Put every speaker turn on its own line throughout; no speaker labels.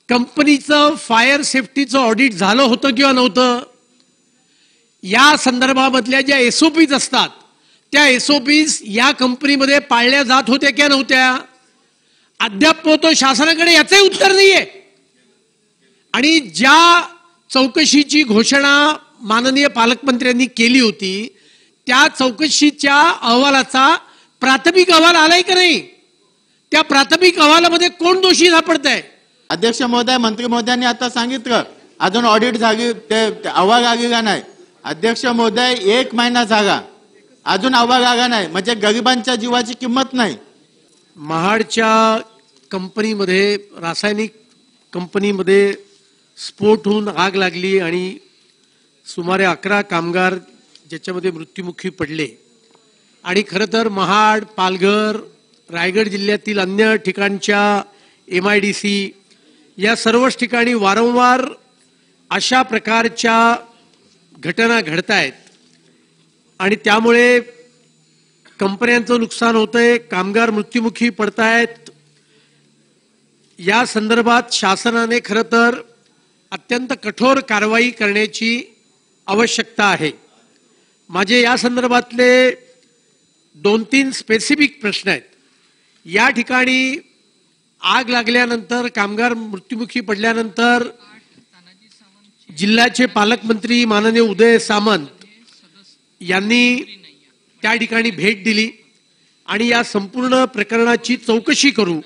कंपनीचं fire सेफ्टीचं audit झालं होतं किंवा नव्हतं, या संदर्भामधल्या ज्या एसओपीज असतात त्या एसओपीज या कंपनीमध्ये पाळल्या जात होत्या किंवा नव्हत्या, अद्याप तो शासनाकडे याचंही उत्तर नाहीये. आणि ज्या चौकशीची घोषणा माननीय पालकमंत्र्यांनी केली होती त्या चौकशीच्या अहवालाचा प्राथमिक अहवाल आलाय का नाही, त्या प्राथमिक अहवालामध्ये कोण दोषी सापडतंय?
अध्यक्ष महोदय, मंत्री महोदयांनी आता सांगितलं अजून ऑडिट झाली, ते अहवाल आलेला नाही. अध्यक्ष महोदय, 1 महिना झाला अजून अहवाल आला नाही, म्हणजे गरिबांच्या जीवाची किंमत नाही.
महाडच्या कंपनीमध्ये, रासायनिक कंपनीमध्ये स्फोट होऊन आग लागली आणि सुमारे 11 कामगार ज्याच्यामध्ये मृत्युमुखी पडले. आणि खरं तर महाड, पालघर, रायगड जिल्ह्यातील अन्य ठिकाणच्या MIDC या सर्वच ठिकाणी वारंवार अशा प्रकारच्या घटना घडत आहेत आणि त्यामुळे कंपन्यांचं नुकसान होतंय, कामगार मृत्युमुखी पडतायत. या संदर्भात शासनाने खरं तर अत्यंत कठोर कारवाई करण्याची आवश्यकता आहे. माझे या संदर्भातले 2-3 स्पेसिफिक प्रश्न आहेत. या ठिकाणी आग लागल्यानंतर, कामगार मृत्युमुखी पडल्यानंतर जिल्ह्याचे पालकमंत्री माननीय उदय सामंत यांनी त्या ठिकाणी भेट दिली आणि या संपूर्ण प्रकरणाची चौकशी करू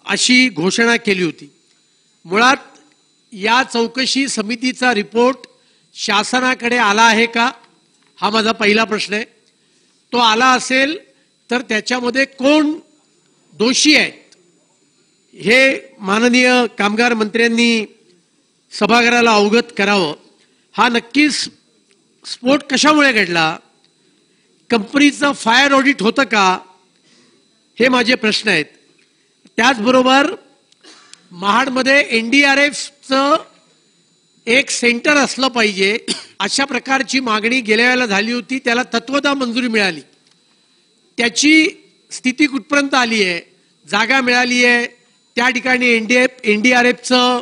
अशी घोषणा केली होती. मुळात या चौकशी समितीचा रिपोर्ट शासनाकडे आला आहे का, हा माझा पहिला प्रश्न आहे. तो आला असेल तर त्याच्यामध्ये कोण दोषी आहेत हे माननीय कामगार मंत्र्यांनी सभागृहाला अवगत करावं. हा नक्कीच स्फोट कशामुळे घडला, कंपनीचं फायर ऑडिट होतं का, हे माझे प्रश्न आहेत. त्याचबरोबर महाडमध्ये NDRFचं एक सेंटर असलं पाहिजे अशा प्रकारची मागणी गेल्या वेळेला झाली होती, त्याला तत्वतः मंजुरी मिळाली. त्याची स्थिती कुठपर्यंत आली आहे, जागा मिळाली आहे, त्या ठिकाणी NDRFचं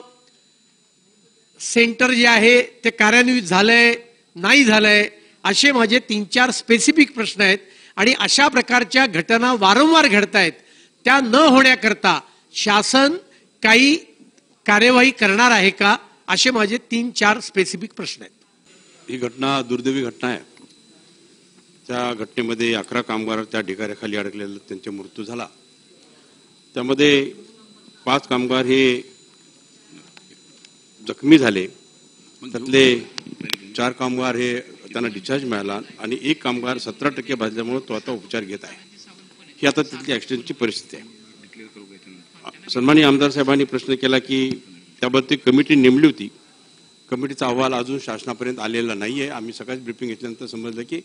सेंटर जे आहे ते कार्यान्वित झालंय नाही झालंय, असे माझे 3-4 स्पेसिफिक प्रश्न आहेत. आणि अशा प्रकारच्या घटना वारंवार घडत आहेत, त्या न होण्याकरता शासन काही कार्यवाही करणार आहे का, असे माझे 3-4 स्पेसिफिक प्रश्न आहेत.
ही घटना दुर्दैवी घटना आहे. त्या घटनेमध्ये 11 कामगार त्या ढिगाऱ्याखाली अडकलेले त्यांचा मृत्यू झाला. त्यामध्ये 5 कामगार हे जखमी झाले. त्यातले 4 कामगार हे त्यांना डिस्चार्ज मिळाला आणि 1 कामगार 17% भाजल्यामुळे तो आता उपचार घेत आहे. ही आता तिथली ॲक्सिडेंटची परिस्थिती आहे. सन्माननीय आमदार साहेबांनी प्रश्न केला की त्याबद्दल कमिटी नेमली होती, कमिटीचा अहवाल अजून शासनापर्यंत आलेला नाही आहे. आम्ही सकाळी ब्रीफिंग घेतल्यानंतर समजलं की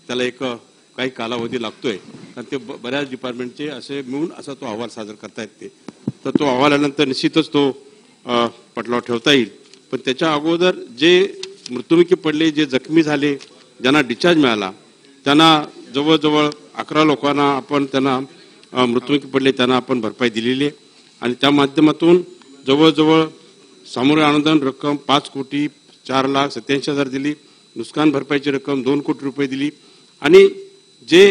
त्याला काही कालावधी लागतोय, कारण ते बऱ्याच डिपार्टमेंटचे असे मिळून असा तो अहवाल सादर करता येते. तर तो अहवाल आल्यानंतर निश्चितच तो पटलावर ठेवता येईल. पण त्याच्या अगोदर जे मृत्युमुखी पडले, जे जखमी झाले, ज्यांना डिस्चार्ज मिळाला, त्यांना जवळजवळ 11 लोकांना आपण त्यांना मृत्युमुखी पडले त्यांना आपण भरपाई दिलेली आहे. आणि त्या माध्यमातून जवळजवळ सामूहिक अनुदान रक्कम 5,04,87,000 दिली, नुकसान भरपाईची रक्कम 2 कोटी रुपये दिली. आणि जे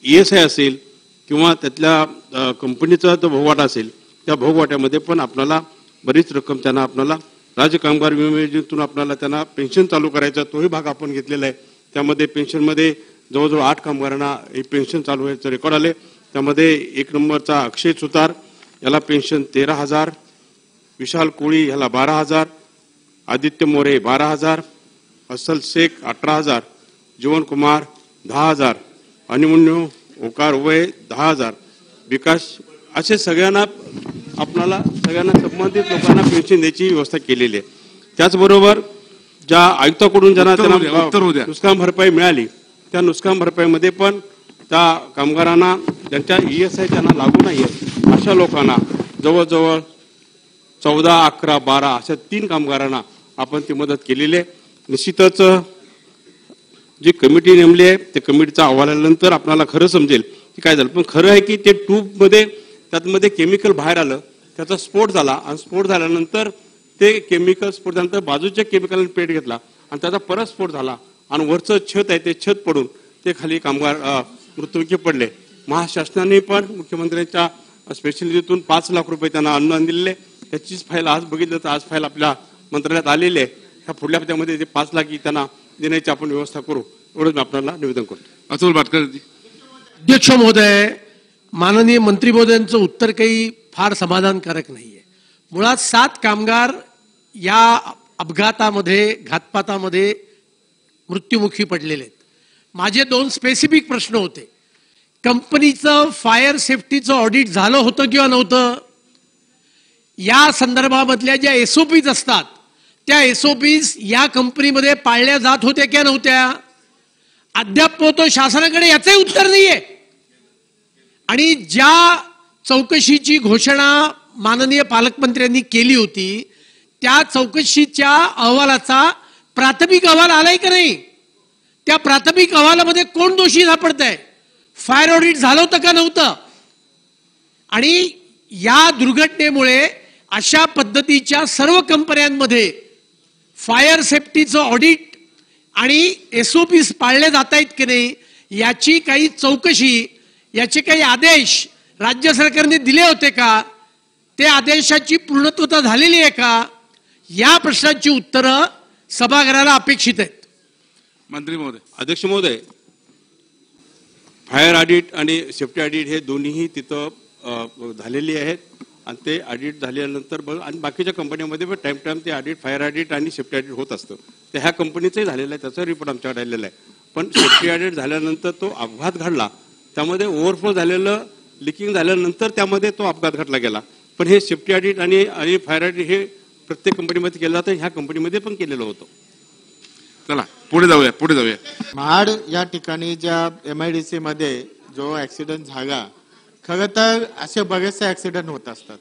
ESI असेल किंवा त्यातल्या कंपनीचा जो भोगवाटा असेल त्या भोगवाट्यामध्ये पण आपल्याला बरीच रक्कम त्यांना आपल्याला राज्य कामगार विमा योजनेतून आपल्याला त्यांना पेन्शन चालू करायचा तोही भाग आपण घेतलेला आहे. त्यामध्ये पेन्शनमध्ये जवळजवळ 8 कामगारांना हे पेन्शन चालू व्हायचं रेकॉर्ड आले. त्यामध्ये 1 नंबरचा अक्षय सुतार याला पेन्शन 13,000, विशाल कोळी याला 12,000, आदित्य मोरे 12,000, असल शेख 18,000, जीवन कुमार 10,000, अनिमुन्यो ओकार वय 10,000, विकास, असे सगळ्यांना आपल्याला सगळ्यांना संबंधित लोकांना पेन्शन द्यायची व्यवस्था केलेली आहे. त्याचबरोबर ज्या आयुक्ताकडून ज्यांना त्यांना नुकसान भरपाई मिळाली त्या नुकसान भरपाईमध्ये पण त्या कामगारांना ज्यांच्या ESI त्यांना लागू नाही आहे अशा लोकांना जवळजवळ 14, 11, 12 अशा 3 कामगारांना आपण ती मदत केलेली आहे. निश्चितच जी कमिटी नेमली आहे त्या कमिटीचा अहवाल आल्यानंतर आपल्याला खरं समजेल की काय झालं. पण खरं आहे की ते ट्यूबमध्ये त्यामध्ये केमिकल बाहेर आलं, त्याचा स्फोट झाला आणि स्फोट झाल्यानंतर ते केमिकल स्फोट झाल्यानंतर बाजूच्या केमिकलने पेट घेतला आणि त्याचा परत स्फोट झाला आणि वरचं छत आहे ते छत पडून ते खाली कामगार मृत्युमुखी पडले. महाशासनाने पण मुख्यमंत्र्यांच्या स्पेशल निधीतून 5 लाख रुपये त्यांना अनुदान दिलेले. त्याचीच फाईल आज बघितलं तर आज फाईल आपल्या मंत्रालयात आलेली आहे. ह्या पुढल्या हप्त्यामध्ये ते 5 लाख त्यांना देण्याची आपण व्यवस्था करू, एवढंच मी आपल्याला निवेदन करतो.
अतुल भाटकर.
अध्यक्ष महोदय, माननीय मंत्री महोदयांचं उत्तर काही फार समाधानकारक नाहीये. मुळात 7 कामगार या अपघातामध्ये घातपातामध्ये मृत्युमुखी पडलेले आहेत. माझे 2 स्पेसिफिक प्रश्न होते. कंपनीचं फायर सेफ्टीचं ऑडिट झालं होतं किंवा नव्हतं? या संदर्भामधल्या ज्या SOPs असतात त्या SOPs या कंपनीमध्ये पाळल्या जात होत्या किंवा नव्हत्या? अद्याप तो शासनाकडे याचंही उत्तर नाहीये. आणि ज्या चौकशीची घोषणा माननीय पालकमंत्र्यांनी केली होती त्या चौकशीच्या अहवालाचा प्राथमिक अहवाल आलाय का नाही? त्या प्राथमिक अहवालामध्ये कोण दोषी सापडतंय? फायर ऑडिट झालं होतं का नव्हतं? आणि या दुर्घटनेमुळे अशा पद्धतीच्या सर्व कंपन्यांमध्ये फायर सेफ्टीचं ऑडिट आणि SOPs पाळले जात आहेत की नाही याची काही चौकशी, याचे काही आदेश राज्य सरकारने दिले होते का? ते आदेशाची पूर्णत्वता झालेली आहे का? या प्रश्नाची उत्तरं सभागृहाला अपेक्षित आहेत.
मंत्री महोदय.
अध्यक्ष महोदय, फायर ऑडिट आणि सेफ्टी ऑडिट हे दोन्हीही तिथं झालेली आहेत आणि ते ऑडिट झाल्यानंतर आणि बाकीच्या कंपन्यांमध्ये पण टाइम टाइम ते ऑडिट, फायर ऑडिट आणि सेफ्टी ऑडिट होत असतं. ते ह्या कंपनीचंही झालेलं आहे, त्याचा रिपोर्ट आमच्याकडे आलेला आहे. पण सेफ्टी ऑडिट झाल्यानंतर तो अपघात घडला, त्यामध्ये ओव्हरफ्लो झालेलं, लिकिंग झाल्यानंतर त्यामध्ये तो अपघात घडला गेला. पण हे सेफ्टी ऑडिट आणि फायर ऑडिट हे प्रत्येक कंपनीमध्ये केलं जातं, ह्या कंपनीमध्ये पण केलेलं होतं.
चला पुढे जाऊया.
महाड या ठिकाणी ज्या MIDC मध्ये जो ऍक्सिडेंट झाला, खरं तर असे बरेचसे ऍक्सिडेंट होत असतात.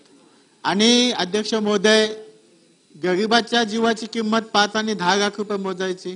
आणि अध्यक्ष महोदय, गरिबाच्या जीवाची किंमत 5 आणि 10 लाख रुपये मोजायची.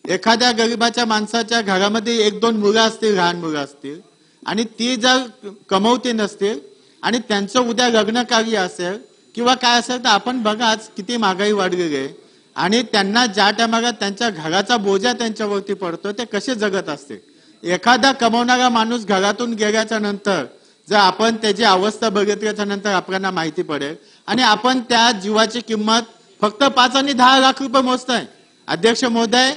एखाद्या गरिबाच्या माणसाच्या घरामध्ये 1-2 मुलं असतील, लहान मुलं असतील, आणि ती जर कमवती नसतील आणि त्यांचं उद्या लग्न कार्य असेल किंवा काय असेल तर आपण बघा आज किती महागाई वाढलेली आहे आणि त्यांना ज्या टायमाला त्यांच्या घराचा बोजा त्यांच्यावरती पडतो ते कसे जगत असतील. एखादा कमवणारा माणूस घरातून गेल्याच्या नंतर जर आपण त्याची अवस्था बघितल्याच्या नंतर आपल्याला माहिती पडेल आणि आपण त्या जीवाची किंमत फक्त 5 आणि 10 लाख रुपये मोजताय. अध्यक्ष महोदय,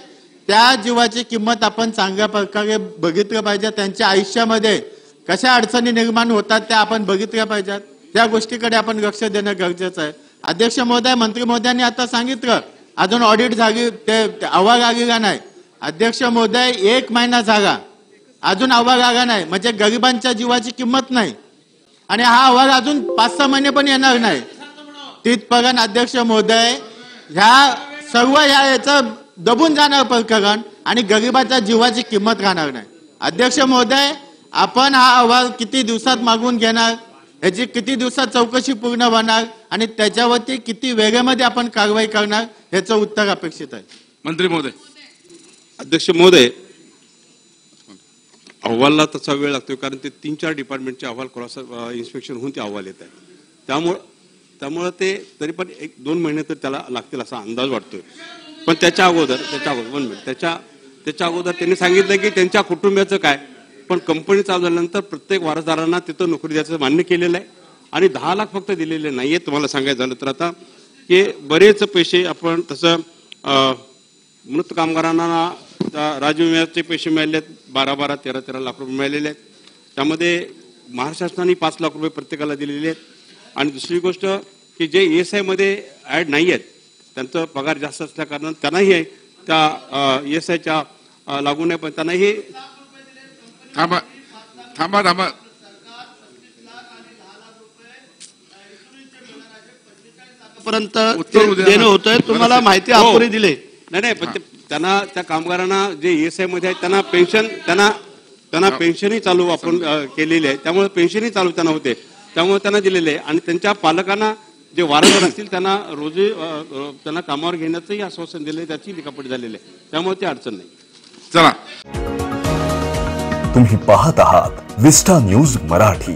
त्या जीवाची किंमत आपण चांगल्या प्रकारे बघितलं पाहिजे. त्यांच्या आयुष्यामध्ये कशा अडचणी निर्माण होतात त्या आपण बघितल्या पाहिजेत. त्या गोष्टीकडे आपण लक्ष देणं गरजेचं आहे. अध्यक्ष महोदय, मंत्री महोदयांनी आता सांगितलं अजून ऑडिट झाली, ते अहवाल आलेला नाही. अध्यक्ष महोदय, 1 महिना झाला अजून अहवाल आला नाही, म्हणजे गरिबांच्या जीवाची किंमत नाही. आणि हा अहवाल अजून 5-6 महिने पण येणार नाही. तिथपर्यंत अध्यक्ष महोदय ह्या सर्व याचं दबून जाणार प्रकरण आणि गरिबाच्या जीवाची किंमत राहणार नाही. अध्यक्ष महोदय, आपण हा अहवाल किती दिवसात मागवून घेणार, याची किती दिवसात चौकशी पूर्ण होणार आणि त्याच्यावरती किती वेगेमध्ये आपण कारवाई करणार याचं उत्तर अपेक्षित आहे.
मंत्री महोदय.
अध्यक्ष महोदय, अहवालला तसा वेळ लागतोय कारण ते 3-4 डिपार्टमेंटचे अहवाल क्रॉस इन्स्पेक्शन होऊन ते अहवाल येत आहेत. त्यामुळे ते तरी पण 1-2 महिने तर त्याला लागतील असा अंदाज वाटतोय. पण त्याच्या अगोदर त्यांनी सांगितलं की त्यांच्या कुटुंबियाचं काय. पण कंपनी चालू झाल्यानंतर प्रत्येक वारसदारांना तिथं नोकरी द्यायचं मान्य केलेलं आहे आणि 10 लाख फक्त दिलेले नाहीये. तुम्हाला सांगायचं झालं तर आता की बरेच पैसे आपण तसं मृत कामगारांना राज्य विम्याचे पैसे मिळाले आहेत, 12-12, 13-13 लाख रुपये मिळालेले आहेत. त्यामध्ये महाराष्ट्र शासनाने 5 लाख रुपये प्रत्येकाला दिलेले आहेत. आणि दुसरी गोष्ट की जे ESI मध्ये ऍड नाही आहेत त्यांचा पगार जास्त असल्या कारण त्यांनाही त्या ESIच्या लागू नाही, पण त्यांनाही
थांबा
पर्यंत देणं होतंय. तुम्हाला माहिती अपुरी दिली
नाही, पण त्यांना त्या कामगारांना जे ESI मध्ये आहेत त्यांना पेन्शनही चालू आपण केलेली आहे. त्यामुळे पेन्शनही चालू त्यांना होते, त्यामुळे त्यांना दिलेले आहे. आणि त्यांच्या पालकांना जे वारसदार असतील त्यांना रोजी त्यांना कामावर घेण्याचंही आश्वासन दिले, त्याची लिखापट झालेली आहे. त्यामुळे ती अडचण नाही.
चला,
तुम्ही पाहत आहात विस्टा न्यूज मराठी.